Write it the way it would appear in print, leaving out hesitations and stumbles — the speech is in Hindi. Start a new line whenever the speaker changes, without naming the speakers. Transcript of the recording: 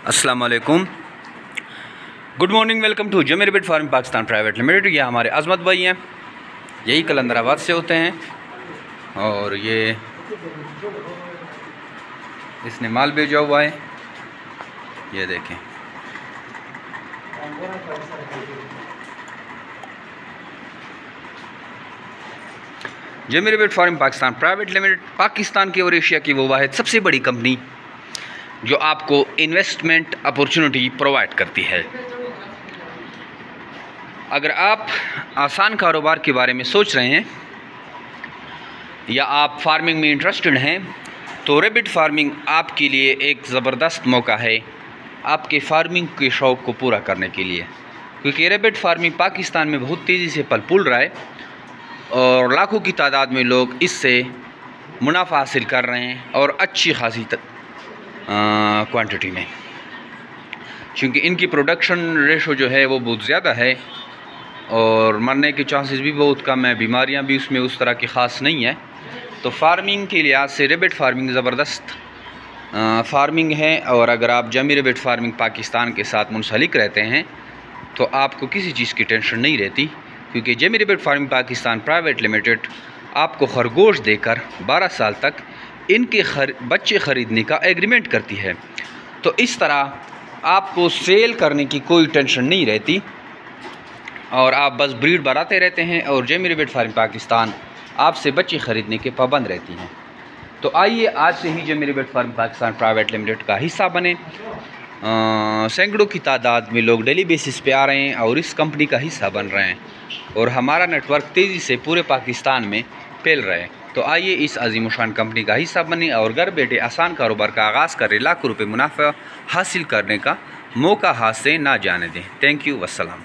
अस्सलाम वालेकुम, good morning, welcome to Zameer bit farm Pakistan private limited. ये हमारे अजमत भाई हैं, यही कलंदराबाद से होते हैं और ये इसने माल भेजा हुआ है, ये देखें। Zameer bit farm Pakistan private limited Pakistan की और एशिया की वो वाहिद सबसे बड़ी कंपनी जो आपको इन्वेस्टमेंट अपॉर्चुनिटी प्रोवाइड करती है। अगर आप आसान कारोबार के बारे में सोच रहे हैं या आप फार्मिंग में इंटरेस्टेड हैं तो रैबिट फार्मिंग आपके लिए एक ज़बरदस्त मौका है आपके फार्मिंग के शौक़ को पूरा करने के लिए, क्योंकि रैबिट फार्मिंग पाकिस्तान में बहुत तेज़ी से पल फूल रहा है और लाखों की तादाद में लोग इससे मुनाफा हासिल कर रहे हैं और अच्छी खासी क्वांटिटी में, क्योंकि इनकी प्रोडक्शन रेशो जो है वो बहुत ज़्यादा है और मरने के चांसेस भी बहुत कम है, बीमारियां भी उसमें उस तरह की ख़ास नहीं है। तो फार्मिंग के लिहाज से रैबिट फार्मिंग ज़बरदस्त फार्मिंग है और अगर आप जमीर रैबिट फार्मिंग पाकिस्तान के साथ मुंसलिक रहते हैं तो आपको किसी चीज़ की टेंशन नहीं रहती, क्योंकि Zameer rabbit farming Pakistan private limited आपको खरगोश देकर 12 साल तक इनके बच्चे ख़रीदने का एग्रीमेंट करती है। तो इस तरह आपको सेल करने की कोई टेंशन नहीं रहती और आप बस ब्रीड बढ़ाते रहते हैं और जमीर रैबिट फार्मिंग पाकिस्तान आपसे बच्चे ख़रीदने के पाबंद रहती हैं। तो आइए आज से ही Zameer rabbit farming Pakistan private limited का हिस्सा बने। सैकड़ों की तादाद में लोग डेली बेसिस पे आ रहे हैं और इस कंपनी का हिस्सा बन रहे हैं और हमारा नेटवर्क तेज़ी से पूरे पाकिस्तान में फैल रहा है। तो आइए इस अजीमुशान कंपनी का हिस्सा बने और घर बैठे आसान कारोबार का आगाज़ करें, लाखों रुपए मुनाफा हासिल करने का मौका हाथ से ना जाने दें। Thank you, वस्सलाम।